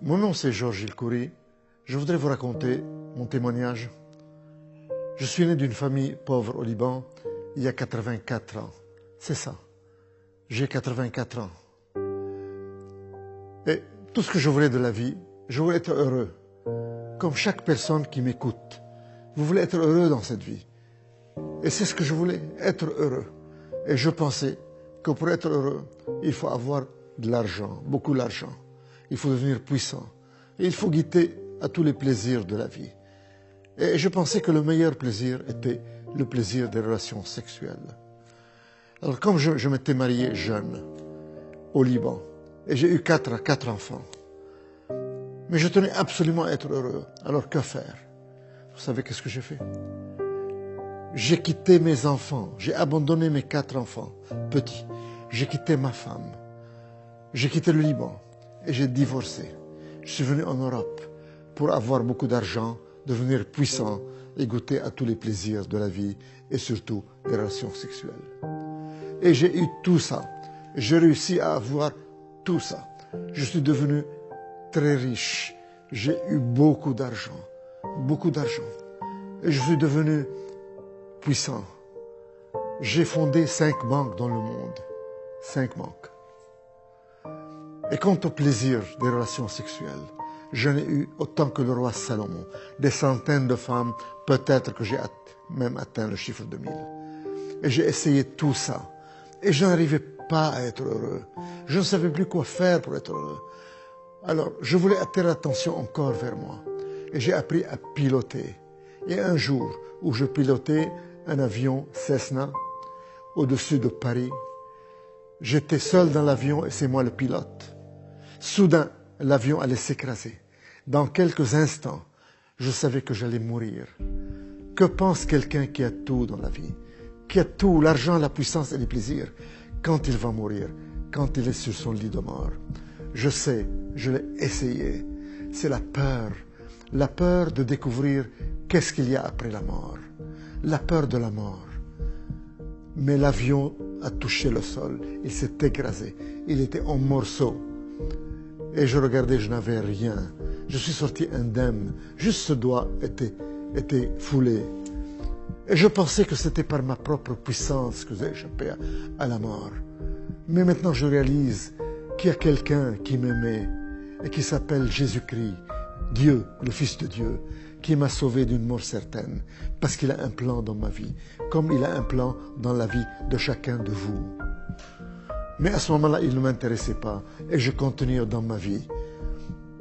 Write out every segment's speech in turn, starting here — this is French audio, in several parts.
Mon nom c'est Georges Ilkouri. Je voudrais vous raconter mon témoignage. Je suis né d'une famille pauvre au Liban il y a 84 ans. C'est ça. J'ai 84 ans. Et tout ce que je voulais de la vie, je voulais être heureux. Comme chaque personne qui m'écoute. Vous voulez être heureux dans cette vie. Et c'est ce que je voulais, être heureux. Et je pensais que pour être heureux, il faut avoir de l'argent, beaucoup d'argent. Il faut devenir puissant. Et il faut goûter à tous les plaisirs de la vie. Et je pensais que le meilleur plaisir était le plaisir des relations sexuelles. Alors comme je m'étais marié jeune, au Liban, et j'ai eu quatre enfants, mais je tenais absolument à être heureux. Alors que faire? Vous savez qu'est-ce que j'ai fait? J'ai quitté mes enfants, j'ai abandonné mes 4 enfants petits. J'ai quitté ma femme, j'ai quitté le Liban et j'ai divorcé. Je suis venu en Europe pour avoir beaucoup d'argent, devenir puissant et goûter à tous les plaisirs de la vie et surtout des relations sexuelles. Et j'ai eu tout ça. J'ai réussi à avoir tout ça. Je suis devenu très riche. J'ai eu beaucoup d'argent. Beaucoup d'argent. Et je suis devenu puissant. J'ai fondé 5 banques dans le monde. 5 banques. Et quant au plaisir des relations sexuelles, j'en ai eu autant que le roi Salomon. Des centaines de femmes, peut-être que j'ai même atteint le chiffre de 1000. Et j'ai essayé tout ça. Et je n'arrivais pas à être heureux. Je ne savais plus quoi faire pour être heureux. Alors, je voulais attirer l'attention encore vers moi. Et j'ai appris à piloter. Et un jour où je pilotais un avion Cessna au-dessus de Paris, j'étais seul dans l'avion et c'est moi le pilote. Soudain, l'avion allait s'écraser. Dans quelques instants, je savais que j'allais mourir. Que pense quelqu'un qui a tout dans la vie, qui a tout, l'argent, la puissance et les plaisirs, quand il va mourir, quand il est sur son lit de mort? Je sais, je l'ai essayé. C'est la peur de découvrir qu'est-ce qu'il y a après la mort, la peur de la mort. Mais l'avion a touché le sol, il s'est écrasé, il était en morceaux. Et je regardais, je n'avais rien. Je suis sorti indemne, juste ce doigt était foulé. Et je pensais que c'était par ma propre puissance que j'ai échappé à la mort. Mais maintenant je réalise qu'il y a quelqu'un qui m'aimait et qui s'appelle Jésus-Christ, Dieu, le Fils de Dieu, qui m'a sauvé d'une mort certaine, parce qu'il a un plan dans ma vie, comme il a un plan dans la vie de chacun de vous. Mais à ce moment-là, il ne m'intéressait pas, et je continuais dans ma vie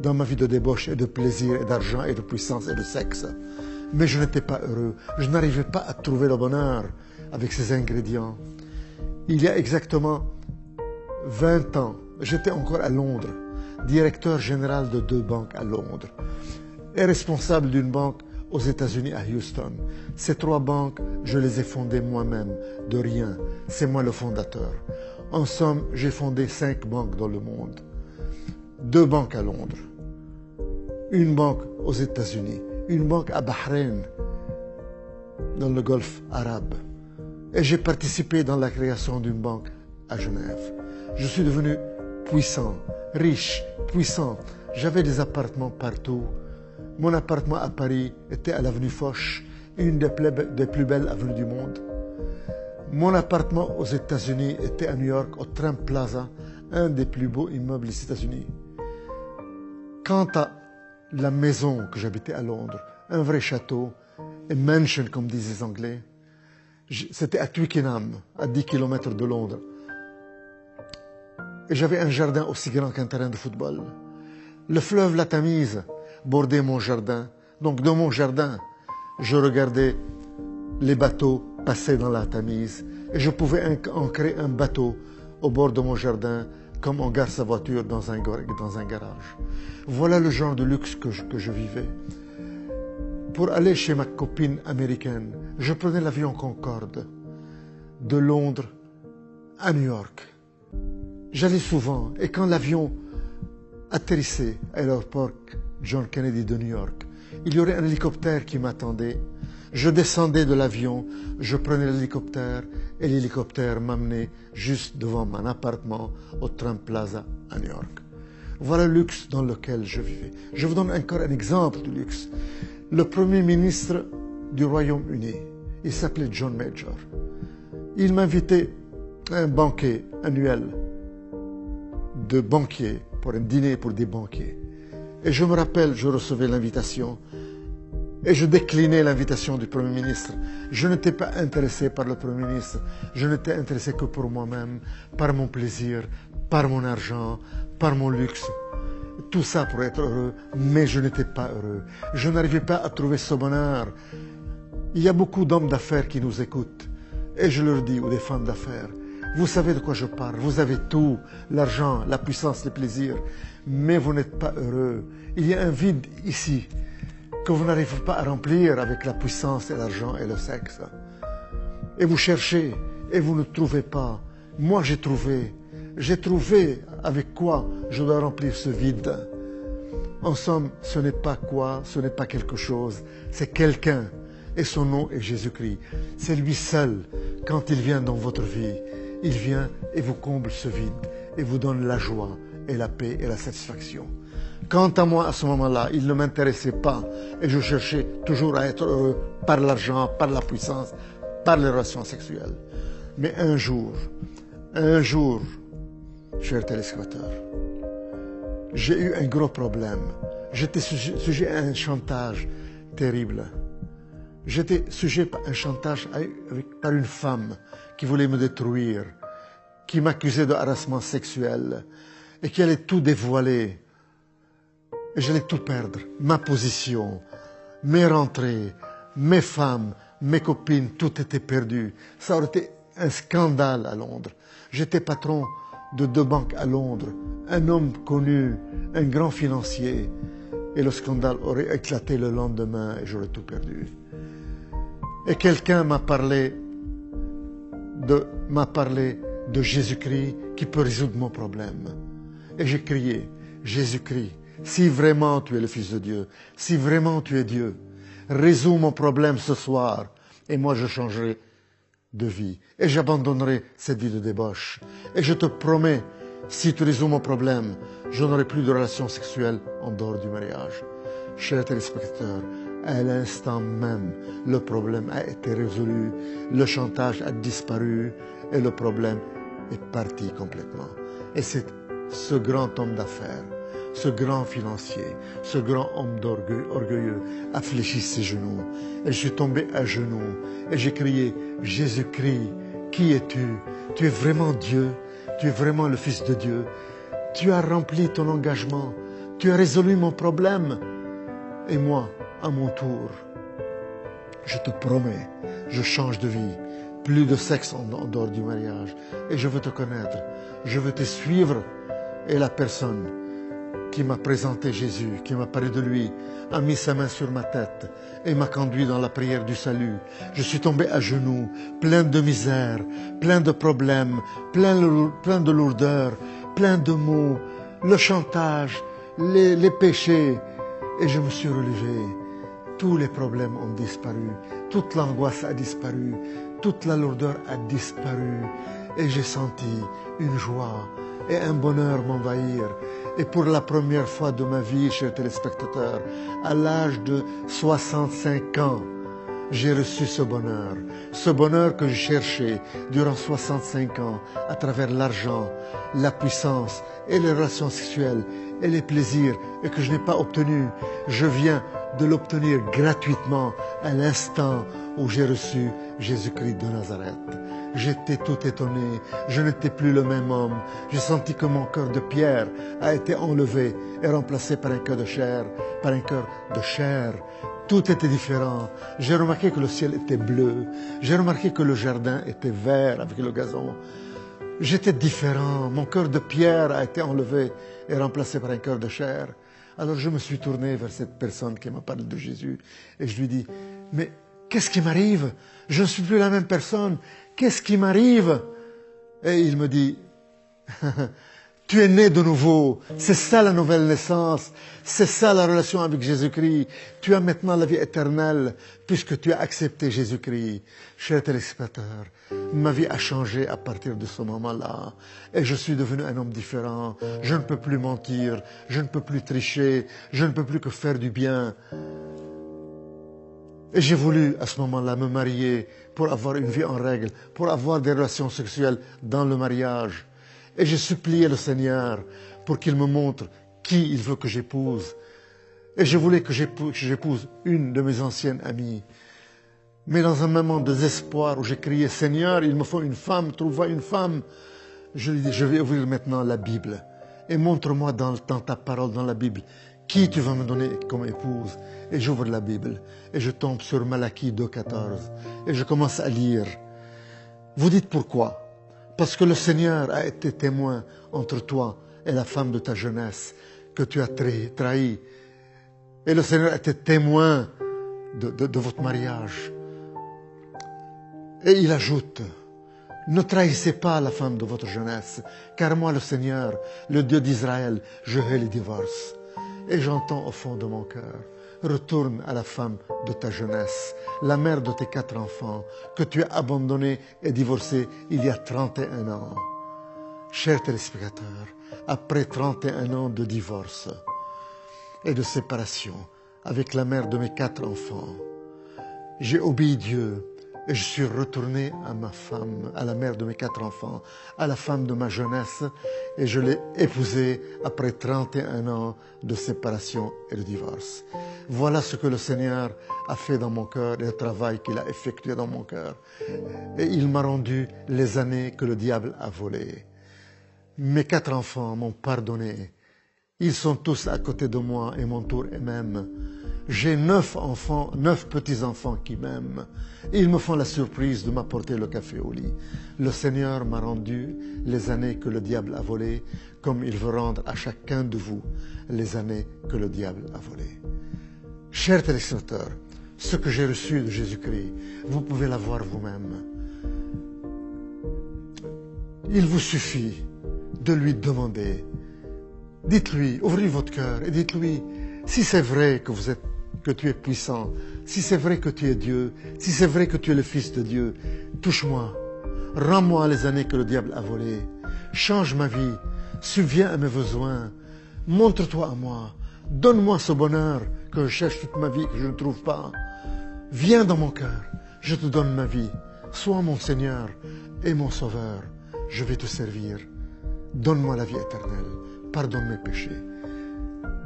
de débauche et de plaisir et d'argent et de puissance et de sexe. Mais je n'étais pas heureux, je n'arrivais pas à trouver le bonheur avec ces ingrédients. Il y a exactement 20 ans, j'étais encore à Londres, directeur général de 2 banques à Londres et responsable d'une banque aux États-Unis à Houston. Ces 3 banques, je les ai fondées moi-même, de rien. C'est moi le fondateur. En somme, j'ai fondé 5 banques dans le monde. 2 banques à Londres, une banque aux États-Unis, une banque à Bahreïn, dans le Golfe arabe. Et j'ai participé dans la création d'une banque à Genève. Je suis devenu puissant, riche, puissant. J'avais des appartements partout. Mon appartement à Paris était à l'avenue Foch, une des plus belles avenues du monde. Mon appartement aux États-Unis était à New York, au Trump Plaza, un des plus beaux immeubles des États-Unis. Quant à la maison que j'habitais à Londres, un vrai château, une mansion comme disent les Anglais, c'était à Twickenham, à 10 km de Londres. Et j'avais un jardin aussi grand qu'un terrain de football. Le fleuve la Tamise bordait mon jardin. Donc dans mon jardin, je regardais les bateaux passer dans la Tamise. Et je pouvais ancrer un bateau au bord de mon jardin comme on gare sa voiture dans un garage. Voilà le genre de luxe que je vivais. Pour aller chez ma copine américaine, je prenais l'avion Concorde de Londres à New York. J'allais souvent et quand l'avion atterrissait à l'aéroport John Kennedy de New York, il y aurait un hélicoptère qui m'attendait. Je descendais de l'avion, je prenais l'hélicoptère et l'hélicoptère m'amenait juste devant mon appartement au Trump Plaza à New York. Voilà le luxe dans lequel je vivais. Je vous donne encore un exemple de luxe. Le premier ministre du Royaume-Uni, il s'appelait John Major. Il m'invitait à un banquet annuel de banquiers, pour un dîner pour des banquiers. Et je me rappelle, je recevais l'invitation et je déclinais l'invitation du Premier ministre. Je n'étais pas intéressé par le Premier ministre. Je n'étais intéressé que pour moi-même, par mon plaisir, par mon argent, par mon luxe. Tout ça pour être heureux, mais je n'étais pas heureux. Je n'arrivais pas à trouver ce bonheur. Il y a beaucoup d'hommes d'affaires qui nous écoutent. Et je leur dis, ou des femmes d'affaires, vous savez de quoi je parle. Vous avez tout, l'argent, la puissance, les plaisirs, mais vous n'êtes pas heureux. Il y a un vide ici que vous n'arrivez pas à remplir avec la puissance et l'argent et le sexe. Et vous cherchez et vous ne trouvez pas. Moi, j'ai trouvé. J'ai trouvé avec quoi je dois remplir ce vide. En somme, ce n'est pas quoi, ce n'est pas quelque chose, c'est quelqu'un. Et son nom est Jésus-Christ. C'est lui seul, quand il vient dans votre vie, il vient et vous comble ce vide et vous donne la joie et la paix et la satisfaction. Quant à moi, à ce moment-là, il ne m'intéressait pas et je cherchais toujours à être heureux par l'argent, par la puissance, par les relations sexuelles. Mais un jour, chers téléspectateurs, j'ai eu un gros problème. J'étais sujet à un chantage terrible. J'étais sujet à un chantage par une femme qui voulait me détruire, qui m'accusait de harcèlement sexuel et qui allait tout dévoiler. Et j'allais tout perdre, ma position, mes rentrées, mes femmes, mes copines, tout était perdu. Ça aurait été un scandale à Londres. J'étais patron de 2 banques à Londres, un homme connu, un grand financier. Et le scandale aurait éclaté le lendemain et j'aurais tout perdu. Et quelqu'un m'a parlé de Jésus-Christ qui peut résoudre mon problème. Et j'ai crié, Jésus-Christ, si vraiment tu es le Fils de Dieu, si vraiment tu es Dieu, résous mon problème ce soir et moi je changerai de vie. Et j'abandonnerai cette vie de débauche. Et je te promets, si tu résous mon problème, je n'aurai plus de relations sexuelles en dehors du mariage. Chers téléspectateurs, à l'instant même, le problème a été résolu, le chantage a disparu et le problème est parti complètement. Et c'est ce grand homme d'affaires, ce grand financier, ce grand homme orgueilleux a fléchi ses genoux. Et je suis tombé à genoux et j'ai crié, Jésus-Christ, qui es-tu? Tu es vraiment Dieu, tu es vraiment le Fils de Dieu. Tu as rempli ton engagement, tu as résolu mon problème. Et moi, à mon tour, je te promets, je change de vie. Plus de sexe en dehors du mariage. Et je veux te connaître, je veux te suivre. Et la personne qui m'a présenté Jésus, qui m'a parlé de lui, a mis sa main sur ma tête et m'a conduit dans la prière du salut. Je suis tombé à genoux, plein de misère, plein de problèmes, plein de lourdeur, plein de maux, le chantage, les péchés. Et je me suis relevé. Tous les problèmes ont disparu, toute l'angoisse a disparu, toute la lourdeur a disparu. Et j'ai senti une joie et un bonheur m'envahir. Et pour la première fois de ma vie, chers téléspectateurs, à l'âge de 65 ans, j'ai reçu ce bonheur que je cherchais durant 65 ans à travers l'argent, la puissance et les relations sexuelles et les plaisirs et que je n'ai pas obtenu. Je viens de l'obtenir gratuitement à l'instant où j'ai reçu Jésus-Christ de Nazareth. J'étais tout étonné, je n'étais plus le même homme. J'ai senti que mon cœur de pierre a été enlevé et remplacé par un cœur de chair, Tout était différent. J'ai remarqué que le ciel était bleu. J'ai remarqué que le jardin était vert avec le gazon. J'étais différent. Mon cœur de pierre a été enlevé et remplacé par un cœur de chair. Alors je me suis tourné vers cette personne qui m'a parlé de Jésus et je lui dis, mais qu'est-ce qui m'arrive? Je ne suis plus la même personne. Qu'est-ce qui m'arrive? Et il me dit, Tu es né de nouveau. C'est ça la nouvelle naissance. C'est ça la relation avec Jésus-Christ. Tu as maintenant la vie éternelle puisque tu as accepté Jésus-Christ. Chers téléspectateurs, ma vie a changé à partir de ce moment-là. Et je suis devenu un homme différent. Je ne peux plus mentir. Je ne peux plus tricher. Je ne peux plus que faire du bien. Et j'ai voulu à ce moment-là me marier pour avoir une vie en règle, pour avoir des relations sexuelles dans le mariage. Et j'ai supplié le Seigneur pour qu'il me montre qui il veut que j'épouse. Et je voulais que j'épouse une de mes anciennes amies. Mais dans un moment de désespoir où j'ai crié, Seigneur, il me faut une femme, trouve-moi une femme. Je lui ai dit, je vais ouvrir maintenant la Bible. Et montre-moi dans ta parole, dans la Bible, qui tu vas me donner comme épouse. Et j'ouvre la Bible. Et je tombe sur Malachie 2,14. Et je commence à lire. Vous dites pourquoi? Parce que le Seigneur a été témoin entre toi et la femme de ta jeunesse que tu as trahi. Et le Seigneur a été témoin de votre mariage. Et il ajoute, ne trahissez pas la femme de votre jeunesse, car moi, le Seigneur, le Dieu d'Israël, je hais les divorces. Et j'entends au fond de mon cœur, retourne à la femme de ta jeunesse, la mère de tes 4 enfants, que tu as abandonnée et divorcée il y a 31 ans. Chers téléspectateurs, après 31 ans de divorce et de séparation avec la mère de mes 4 enfants, j'ai obéi Dieu et je suis retourné à ma femme, à la mère de mes 4 enfants, à la femme de ma jeunesse, et je l'ai épousée après 31 ans de séparation et de divorce. Voilà ce que le Seigneur a fait dans mon cœur et le travail qu'il a effectué dans mon cœur. Et il m'a rendu les années que le diable a volées. Mes 4 enfants m'ont pardonné. Ils sont tous à côté de moi et m'entourent eux-mêmes. J'ai 9 enfants, 9 petits-enfants qui m'aiment. Ils me font la surprise de m'apporter le café au lit. Le Seigneur m'a rendu les années que le diable a volées, comme il veut rendre à chacun de vous les années que le diable a volées. Chers téléspectateurs, ce que j'ai reçu de Jésus-Christ, vous pouvez l'avoir vous-même. Il vous suffit de lui demander. Dites-lui, ouvrez votre cœur et dites-lui, si c'est vrai que tu es puissant, si c'est vrai que tu es Dieu, si c'est vrai que tu es le Fils de Dieu, touche-moi, rends-moi les années que le diable a volées, change ma vie, subviens à mes besoins, montre-toi à moi, donne-moi ce bonheur que je cherche toute ma vie, que je ne trouve pas. Viens dans mon cœur, je te donne ma vie, sois mon Seigneur et mon Sauveur, je vais te servir. Donne-moi la vie éternelle, pardonne mes péchés.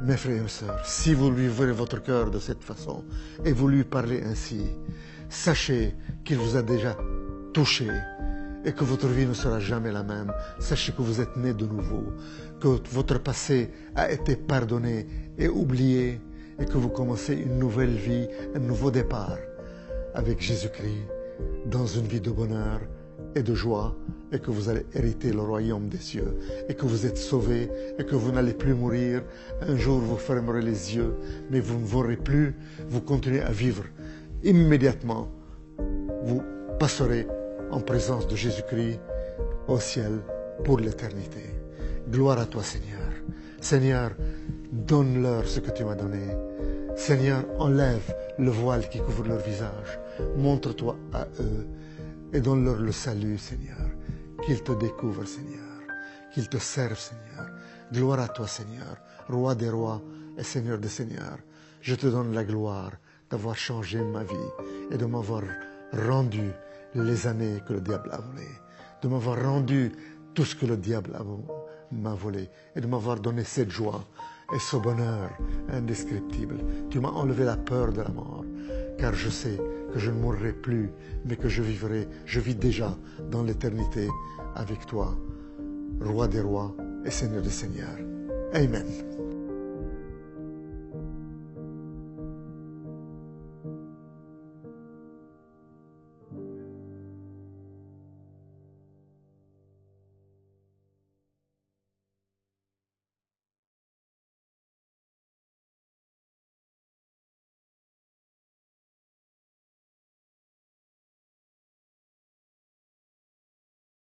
Mes frères et sœurs, si vous lui ouvrez votre cœur de cette façon et vous lui parlez ainsi, sachez qu'il vous a déjà touché et que votre vie ne sera jamais la même. Sachez que vous êtes né de nouveau, que votre passé a été pardonné et oublié et que vous commencez une nouvelle vie, un nouveau départ avec Jésus-Christ dans une vie de bonheur et de joie, et que vous allez hériter le royaume des cieux, et que vous êtes sauvés, et que vous n'allez plus mourir. Un jour, vous fermerez les yeux, mais vous ne mourrez plus, vous continuez à vivre. Immédiatement, vous passerez en présence de Jésus-Christ au ciel pour l'éternité. Gloire à toi, Seigneur. Seigneur, donne-leur ce que tu m'as donné. Seigneur, enlève le voile qui couvre leur visage. Montre-toi à eux et donne-leur le salut, Seigneur. Qu'ils te découvrent, Seigneur. Qu'ils te servent, Seigneur. Gloire à toi, Seigneur, Roi des rois et Seigneur des seigneurs. Je te donne la gloire d'avoir changé ma vie et de m'avoir rendu les années que le diable a volées, de m'avoir rendu tout ce que le diable m'a volé et de m'avoir donné cette joie et ce bonheur indescriptible. Tu m'as enlevé la peur de la mort, car je sais que je ne mourrai plus, mais que je vis déjà dans l'éternité avec toi, Roi des rois et Seigneur des seigneurs. Amen.